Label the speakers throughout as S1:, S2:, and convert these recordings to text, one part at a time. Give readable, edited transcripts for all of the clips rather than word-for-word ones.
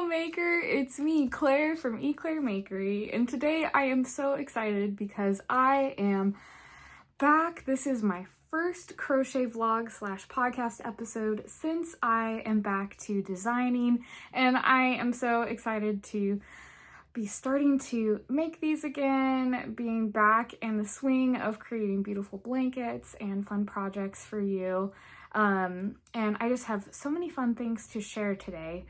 S1: Maker, it's me, Claire from Eclair Makery, and today I am so excited because I am back. This is my first crochet vlog slash podcast episode since I am back to designing, and I am so excited to be starting to make these again, being back in the swing of creating beautiful blankets and fun projects for you. And I just have so many fun things to share today.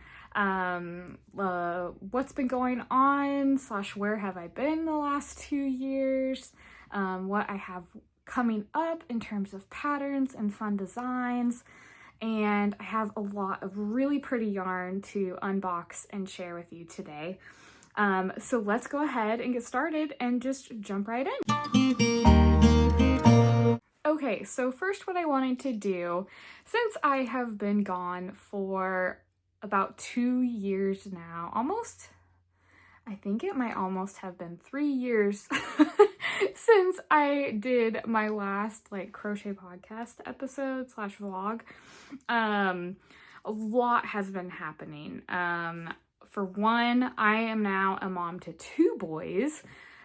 S1: What's been going on / where have I been the last 2 years, what I have coming up in terms of patterns and fun designs, and I have a lot of really pretty yarn to unbox and share with you today. So let's go ahead and get started and just jump right in. Okay, so first what I wanted to do, since I have been gone for about 2 years now, I think it might almost have been 3 years since I did my last crochet podcast episode / vlog. A lot has been happening. For one, I am now a mom to 2 boys.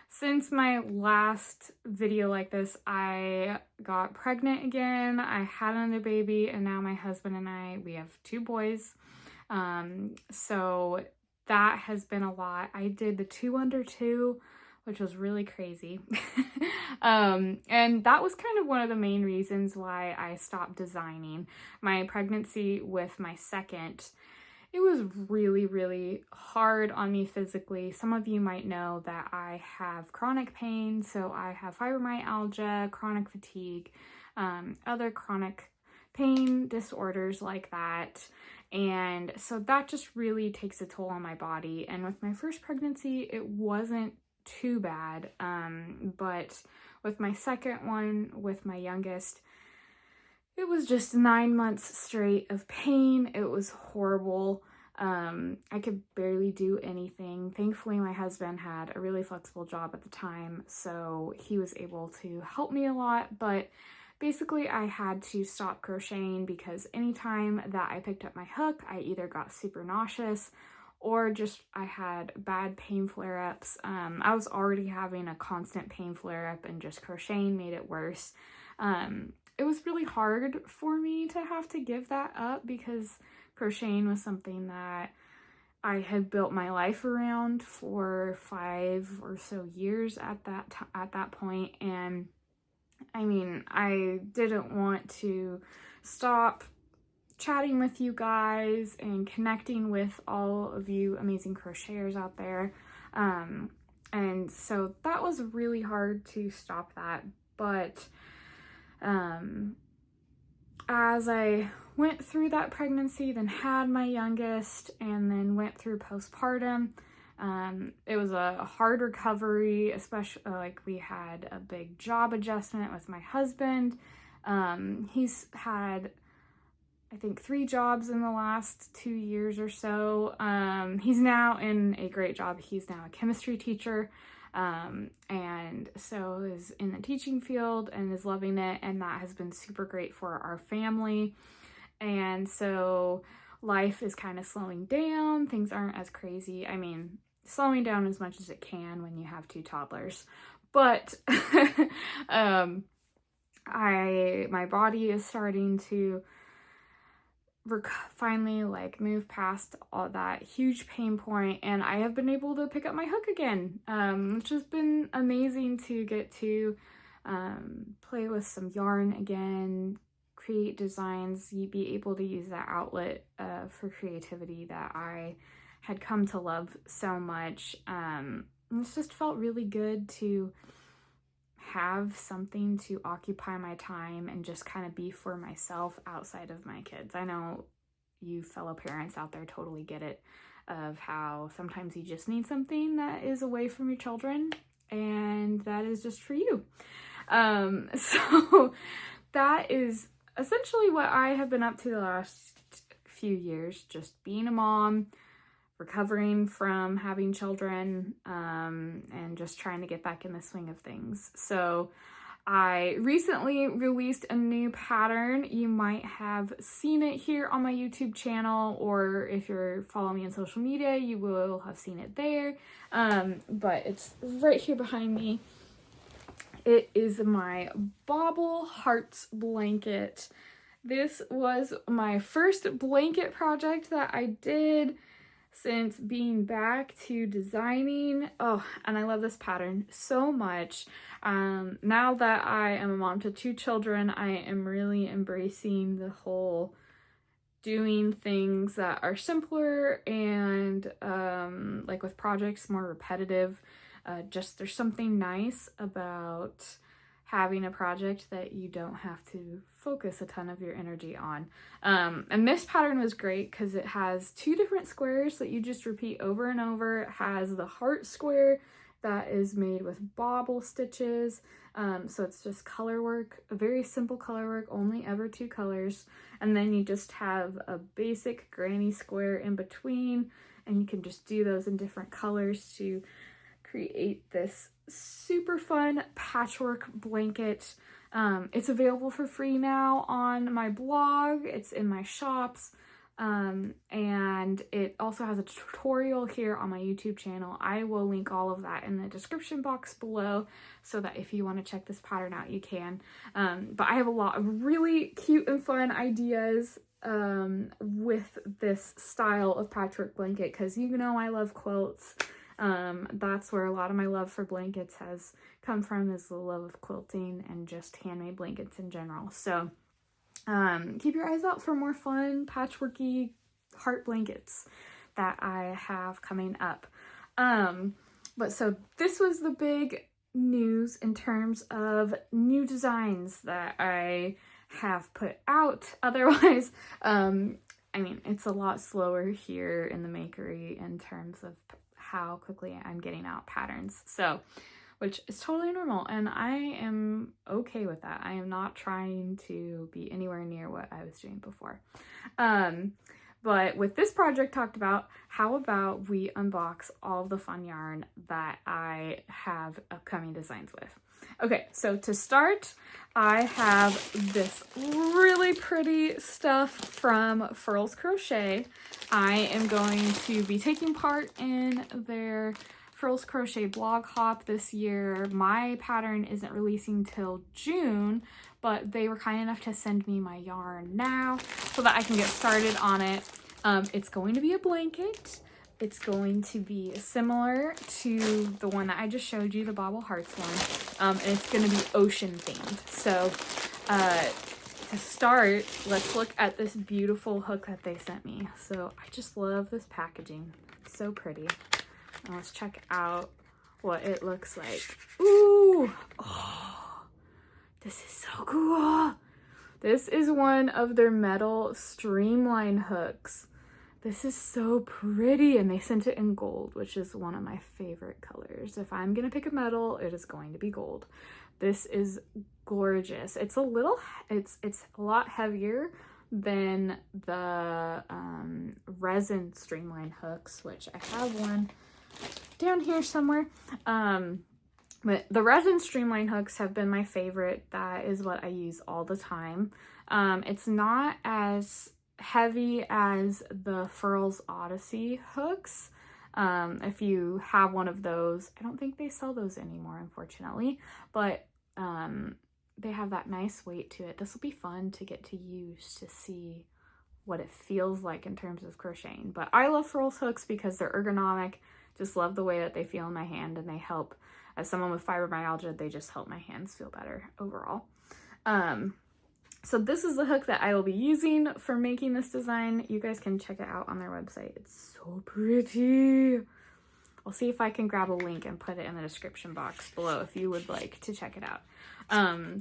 S1: Since my last video like this, I got pregnant again, I had another baby, and now my husband and we have 2 boys. So that has been a lot. I did the 2 under 2, which was really crazy. And that was kind of one of the main reasons why I stopped designing. My pregnancy with my second, it was really, really hard on me physically. Some of you might know that I have chronic pain, so I have fibromyalgia, chronic fatigue, other chronic pain disorders like that. And so that just really takes a toll on my body. And with my first pregnancy, it wasn't too bad. But with my second one, with my youngest, it was just 9 months straight of pain. It was horrible. I could barely do anything. Thankfully, my husband had a really flexible job at the time, so he was able to help me a lot. But basically, I had to stop crocheting because anytime that I picked up my hook, I either got super nauseous or just I had bad pain flare-ups. I was already having a constant pain flare-up, and just crocheting made it worse. It was really hard for me to have to give that up because crocheting was something that I had built my life around for 5 or so years at that point. And I mean, I didn't want to stop chatting with you guys and connecting with all of you amazing crocheters out there. And so that was really hard to stop that. But as I went through that pregnancy, then had my youngest, and then went through postpartum, it was a hard recovery, especially we had a big job adjustment with my husband. He's had, I think, 3 jobs in the last 2 years or so. He's now in a great job. He's now a chemistry teacher. And so is in the teaching field and is loving it, and that has been super great for our family. And so life is kind of slowing down. Things aren't as crazy. I mean, slowing down as much as it can when you have 2 toddlers. But my body is starting to finally move past all that huge pain point, and I have been able to pick up my hook again, which has been amazing to get to play with some yarn again, create designs, be able to use that outlet for creativity that I had come to love so much. It's just felt really good to have something to occupy my time and just kind of be for myself outside of my kids. I know you fellow parents out there totally get it, of how sometimes you just need something that is away from your children, and that is just for you. So that is essentially what I have been up to the last few years, just being a mom, recovering from having children, and just trying to get back in the swing of things. So I recently released a new pattern. You might have seen it here on my YouTube channel, or if you're following me on social media, you will have seen it there. But it's right here behind me. It is my BOBBLE Hearts blanket. This was my first blanket project that I did since being back to designing. Oh, and I love this pattern so much. Now that I am a mom to 2 children, I am really embracing the whole doing things that are simpler and like with projects more repetitive. Just there's something nice about having a project that you don't have to focus a ton of your energy on. And this pattern was great because it has 2 different squares that you just repeat over and over. It has the heart square that is made with bobble stitches. So it's just color work, a very simple color work, only ever 2 colors. And then you just have a basic granny square in between, and you can just do those in different colors to create this super fun patchwork blanket. It's available for free now on my blog. It's in my shops. And it also has a tutorial here on my YouTube channel. I will link all of that in the description box below so that if you want to check this pattern out, you can. But I have a lot of really cute and fun ideas with this style of patchwork blanket because you know I love quilts. That's where a lot of my love for blankets has come from, is the love of quilting and just handmade blankets in general. So keep your eyes out for more fun patchworky heart blankets that I have coming up. But so this was the big news in terms of new designs that I have put out. Otherwise, I mean, it's a lot slower here in the makery in terms of how quickly I'm getting out patterns. So, which is totally normal, and I am okay with that. I am not trying to be anywhere near what I was doing before. But with this project talked about, how about we unbox all the fun yarn that I have upcoming designs with. Okay, so to start, I have this really pretty stuff from Furls Crochet. I am going to be taking part in their Furls Crochet blog hop this year. My pattern isn't releasing till June, but they were kind enough to send me my yarn now so that I can get started on it. It's going to be a blanket. It's going to be similar to the one that I just showed you, the Bobble Hearts one, and it's going to be ocean themed. So to start, let's look at this beautiful hook that they sent me. So I just love this packaging. It's so pretty. And let's check out what it looks like. Ooh! Oh, this is so cool. This is one of their metal streamline hooks. This is so pretty, and they sent it in gold, which is one of my favorite colors. If I'm gonna pick a metal, it is going to be gold. This is gorgeous. It's a lot heavier than the resin streamline hooks, which I have one down here somewhere. But the resin streamline hooks have been my favorite. That is what I use all the time. It's not as heavy as the Furls Odyssey hooks. If you have one of those, I don't think they sell those anymore, unfortunately, but they have that nice weight to it. This will be fun to get to use to see what it feels like in terms of crocheting. But I love Furls hooks because they're ergonomic. Just love the way that they feel in my hand, and they help, as someone with fibromyalgia, they just help my hands feel better overall. So this is the hook that I will be using for making this design. You guys can check it out on their website. It's so pretty. I'll see if I can grab a link and put it in the description box below if you would like to check it out.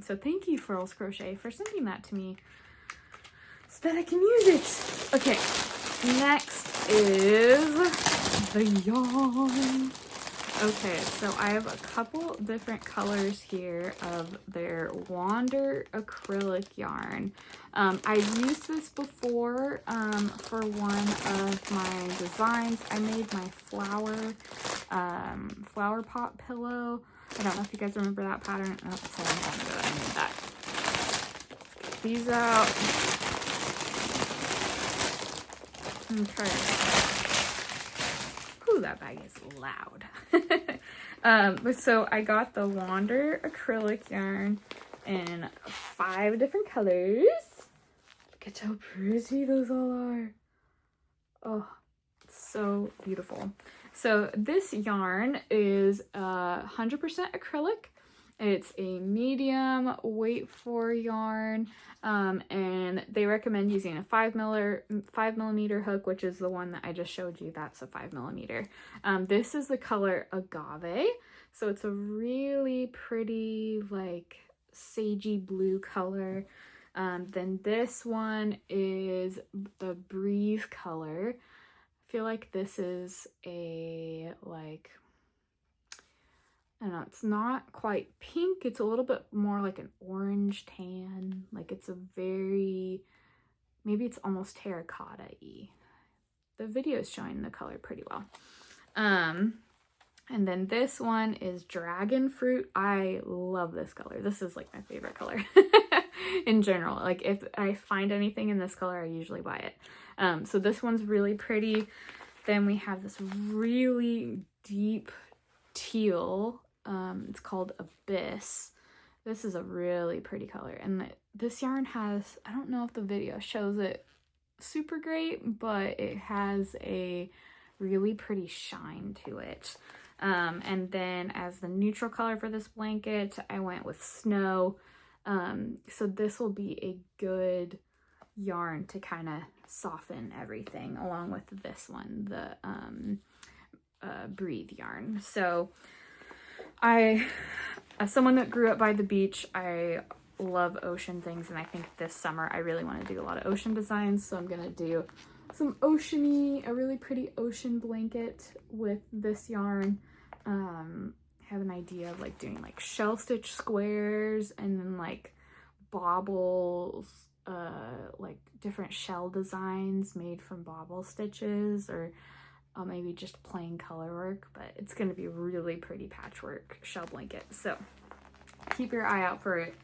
S1: So thank you, Furls Crochet, for sending that to me so that I can use it. Okay, next is the yarn. Okay, so I have a couple different colors here of their Wander acrylic yarn. I've used this before for one of my designs. I made my flower flower pot pillow. I don't know if you guys remember that pattern. Oh, it's a long time ago that I made that. Let's get these out. Okay. Ooh, that bag is loud. So I got the Wander acrylic yarn in 5 different colors. Look at how pretty those all are. Oh, so beautiful. So this yarn is 100% acrylic. It's a medium weight for yarn, and they recommend using a 5mm hook, which is the one that I just showed you. That's a 5mm. This is the color Agave, so it's a really pretty like sagey blue color. Then this one is the Breathe color. I feel like this is a like, I don't know, it's not quite pink. It's a little bit more like an orange tan. Like it's a very, maybe it's almost terracotta-y. The video is showing the color pretty well. And then this one is Dragon Fruit. I love this color. This is like my favorite color in general. Like if I find anything in this color, I usually buy it. So this one's really pretty. Then we have this really deep teal. It's called Abyss. This is a really pretty color, and this yarn has, I don't know if the video shows it super great, but it has a really pretty shine to it. And then as the neutral color for this blanket, I went with Snow. So this will be a good yarn to kind of soften everything, along with this one, the Breathe yarn. So as someone that grew up by the beach, I love ocean things, and I think this summer I really want to do a lot of ocean designs, so I'm gonna do some oceany, a really pretty ocean blanket with this yarn. I have an idea of like doing like shell stitch squares, and then like bobbles, like different shell designs made from bobble stitches, or maybe just plain color work, but it's going to be really pretty patchwork shell blanket. So keep your eye out for it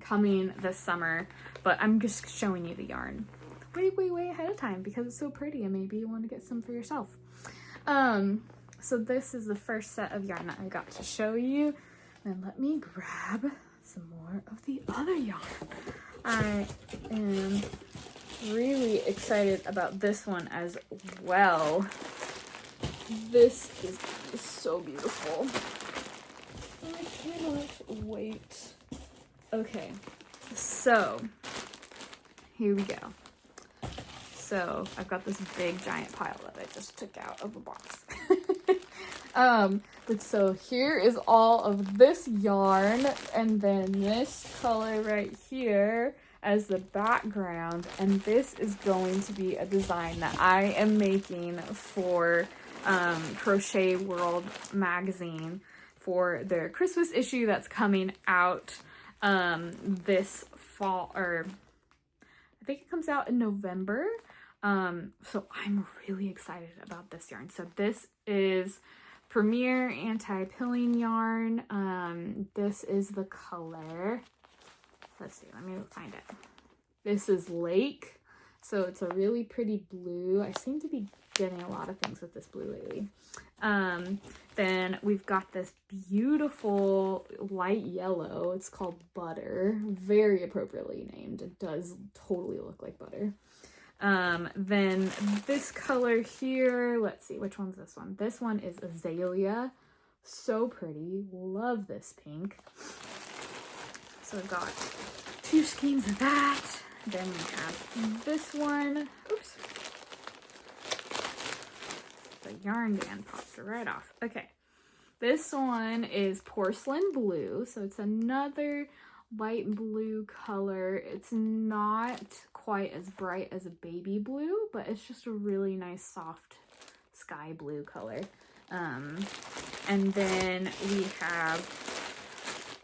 S1: coming this summer, but I'm just showing you the yarn way ahead of time because it's so pretty, and maybe you want to get some for yourself. So this is the first set of yarn that I got to show you, and let me grab some more of the other yarn. I am really excited about this one as well. This is so beautiful. I cannot wait. Okay, so here we go. So I've got this big giant pile that I just took out of a box. But so here is all of this yarn, and then this color right here as the background, and this is going to be a design that I am making for Crochet World magazine for their Christmas issue that's coming out this fall, or I think it comes out in November. So I'm really excited about this yarn. So this is Premier Anti-Pilling yarn. This is the color. Let's see, let me find it. This is Lake. So it's a really pretty blue. I seem to be getting a lot of things with this blue lately. Then we've got this beautiful light yellow. It's called Butter. Very appropriately named. It does totally look like butter. Then this color here, let's see, which one's this one? This one is Azalea. So pretty. Love this pink. So I've got 2 skeins of that. Then we have this one. Oops. The yarn band popped right off. Okay. This one is Porcelain Blue. So it's another light blue color. It's not quite as bright as a baby blue, but it's just a really nice soft sky blue color. And then we have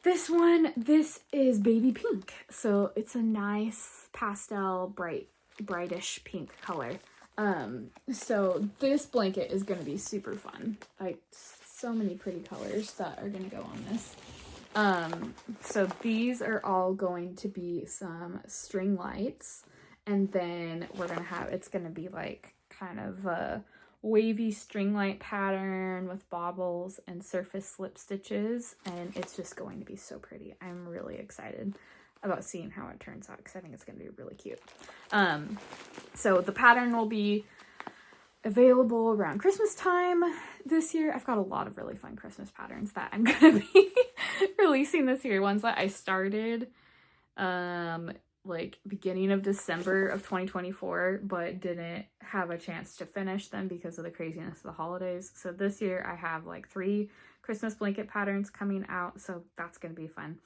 S1: this one. This is Baby Pink. So it's a nice pastel, brightish pink color. So this blanket is going to be super fun. So many pretty colors that are going to go on this. So these are all going to be some string lights, and then we're going to have, it's going to be like kind of a wavy string light pattern with bobbles and surface slip stitches, and it's just going to be so pretty. I'm really excited about seeing how it turns out because I think it's going to be really cute. So the pattern will be available around Christmas time this year. I've got a lot of really fun Christmas patterns that I'm going to be releasing this year. Ones that I started like beginning of December of 2024, but didn't have a chance to finish them because of the craziness of the holidays. So this year I have like 3 Christmas blanket patterns coming out, so that's going to be fun.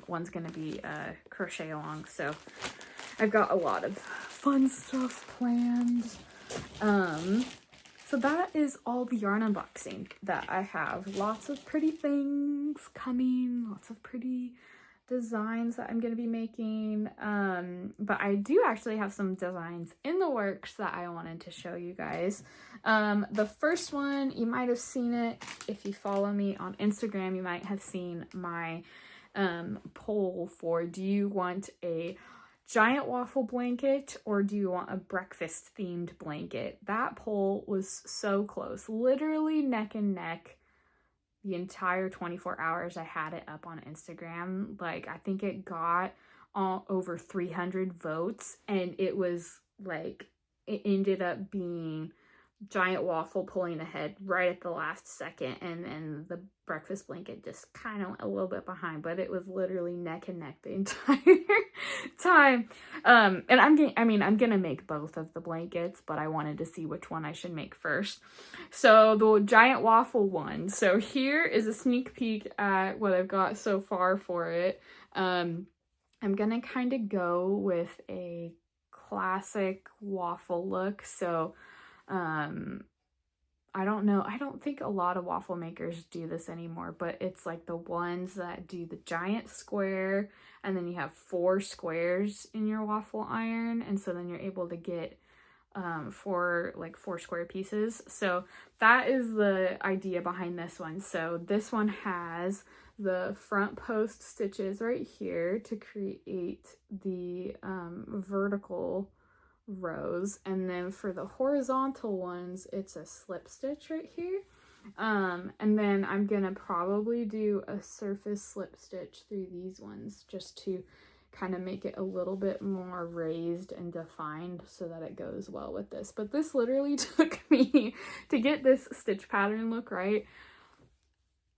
S1: One's going to be a crochet along, so I've got a lot of fun stuff planned. So that is all the yarn unboxing that I have. Lots of pretty things coming, lots of pretty designs that I'm going to be making. But I do actually have some designs in the works that I wanted to show you guys. The first one, you might have seen it if you follow me on Instagram. You might have seen my poll for, do you want a giant waffle blanket or do you want a breakfast themed blanket? That poll was so close, literally neck and neck the entire 24 hours I had it up on Instagram. Like, I think it got over 300 votes, and it was like, it ended up being giant waffle pulling ahead right at the last second, and then the breakfast blanket just kind of went a little bit behind, but it was literally neck and neck the entire time. And I'm gonna make both of the blankets, but I wanted to see which one I should make first. So the giant waffle one. So here is a sneak peek at what I've got so far for it. I'm gonna kind of go with a classic waffle look. So I don't know, I don't think a lot of waffle makers do this anymore, but it's like the ones that do the giant square, and then you have 4 squares in your waffle iron, and so then you're able to get 4 square pieces. So that is the idea behind this one. So this one has the front post stitches right here to create the vertical rows, and then for the horizontal ones it's a slip stitch right here, and then I'm gonna probably do a surface slip stitch through these ones just to kind of make it a little bit more raised and defined so that it goes well with this. But this literally took me to get this stitch pattern look right.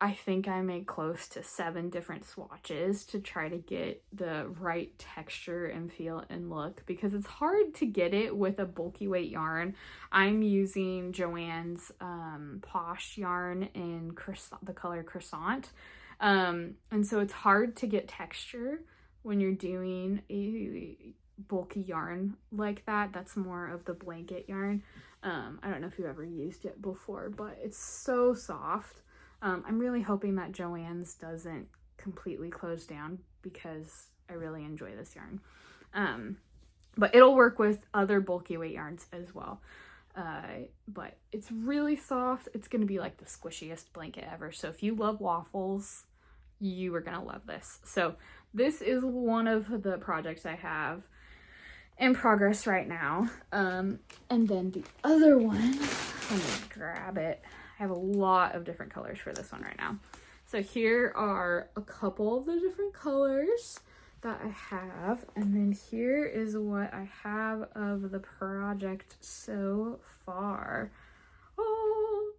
S1: I think I made close to 7 different swatches to try to get the right texture and feel and look, because it's hard to get it with a bulky weight yarn. I'm using Joann's Posh yarn in the color Croissant. And so it's hard to get texture when you're doing a bulky yarn like that. That's more of the blanket yarn. I don't know if you've ever used it before, but it's so soft. I'm really hoping that Joann's doesn't completely close down because I really enjoy this yarn. But it'll work with other bulky weight yarns as well. But it's really soft. It's going to be like the squishiest blanket ever. So if you love waffles, you are going to love this. So this is one of the projects I have in progress right now. And then the other one, let me grab it. I have a lot of different colors for this one right now. So here are a couple of the different colors that I have, and then here is what I have of the project so far. Oh,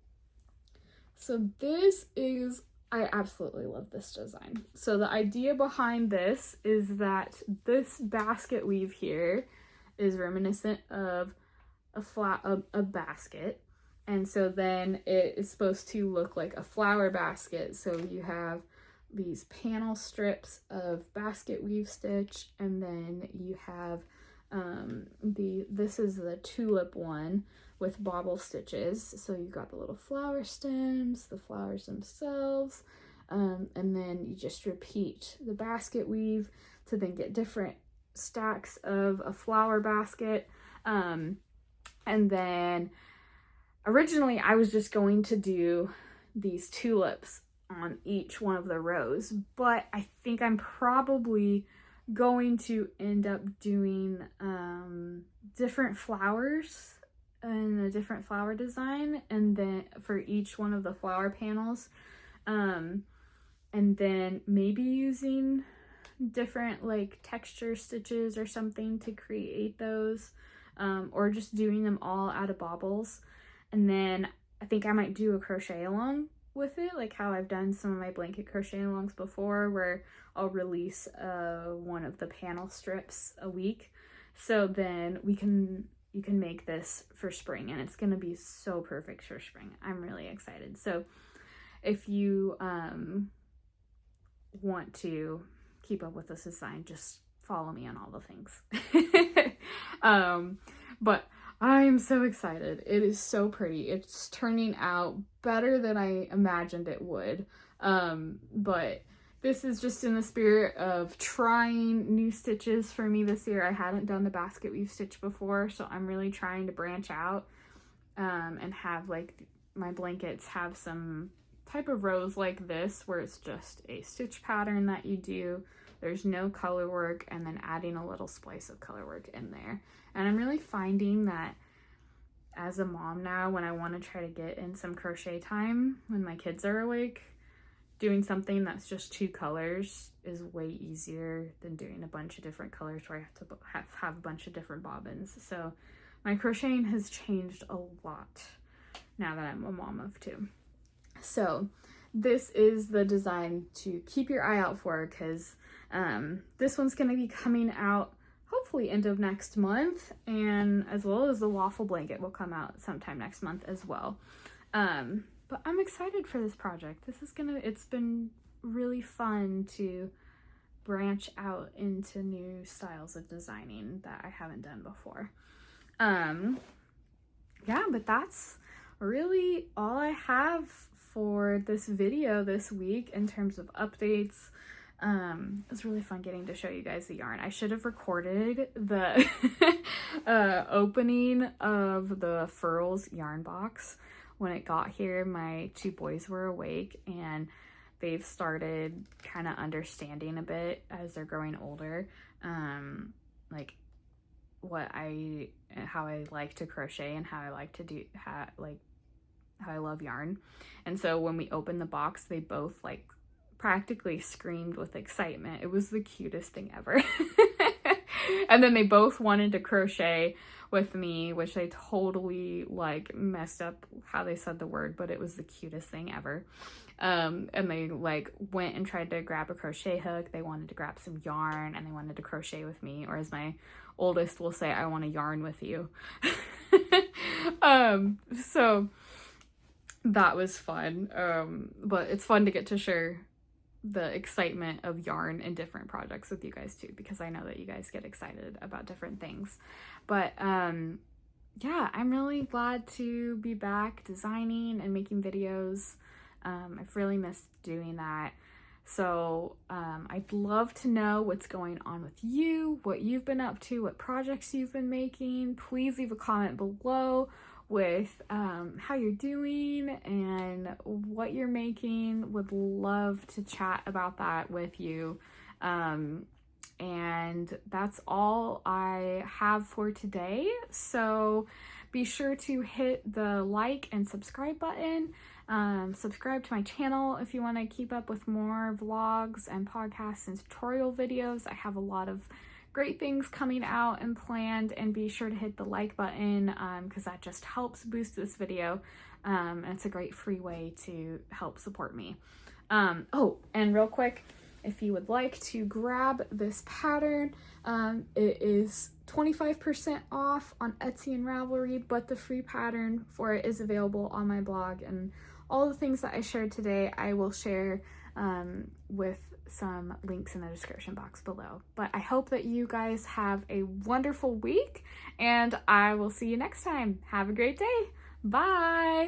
S1: so this is, I absolutely love this design. So the idea behind this is that this basket weave here is reminiscent of a basket. And so then it is supposed to look like a flower basket. So you have these panel strips of basket weave stitch, and then you have this is the tulip one with bobble stitches. So you've got the little flower stems, the flowers themselves, and then you just repeat the basket weave to then get different stacks of a flower basket. And then originally I was just going to do these tulips on each one of the rows, but I think I'm probably going to end up doing different flowers and a different flower design, and then for each one of the flower panels, and then maybe using different like texture stitches or something to create those, or just doing them all out of bobbles. And then I think I might do a crochet along with it, like how I've done some of my blanket crochet alongs before, where I'll release one of the panel strips a week. So then you can make this for spring, and it's gonna be so perfect for spring. I'm really excited. So if you want to keep up with this design, just follow me on all the things. But I'm so excited. It is so pretty. It's turning out better than I imagined it would. But this is just in the spirit of trying new stitches for me this year. I hadn't done the basket weave stitch before, so I'm really trying to branch out and have like my blankets have some type of rows like this where it's just a stitch pattern that you do. There's no color work, and then adding a little splice of color work in there. And I'm really finding that as a mom now, when I want to try to get in some crochet time when my kids are awake, doing something that's just 2 colors is way easier than doing a bunch of different colors where I have to have a bunch of different bobbins. So my crocheting has changed a lot now that I'm a mom of 2. So this is the design to keep your eye out for, because this one's going to be coming out hopefully end of next month, and as well as the waffle blanket will come out sometime next month as well. But I'm excited for this project. It's been really fun to branch out into new styles of designing that I haven't done before. Yeah, but that's really all I have for this video this week in terms of updates. It was really fun getting to show you guys the yarn. I should have recorded the opening of the Furls yarn box when it got here. My 2 boys were awake, and they've started kind of understanding a bit as they're growing older, like how I like to crochet and how I like to do how I love yarn. And so when we opened the box, they both like practically screamed with excitement. It was the cutest thing ever. And then they both wanted to crochet with me, which they totally like messed up how they said the word, but it was the cutest thing ever. And they like went and tried to grab a crochet hook. They wanted to grab some yarn, and they wanted to crochet with me, or as my oldest will say, I want to yarn with you. So that was fun. But it's fun to get to share the excitement of yarn and different projects with you guys too, because I know that you guys get excited about different things. But yeah, I'm really glad to be back designing and making videos. I've really missed doing that. So I'd love to know what's going on with you, what you've been up to, what projects you've been making. Please leave a comment below with how you're doing and what you're making. Would love to chat about that with you. And that's all I have for today. So be sure to hit the like and subscribe button. Subscribe to my channel if you want to keep up with more vlogs and podcasts and tutorial videos. I have a lot of great things coming out and planned, and be sure to hit the like button because that just helps boost this video, and it's a great free way to help support me. Oh, and real quick, if you would like to grab this pattern, it is 25% off on Etsy and Ravelry, but the free pattern for it is available on my blog, and all the things that I shared today I will share with some links in the description box below. But I hope that you guys have a wonderful week, and I will see you next time. Have a great day. Bye.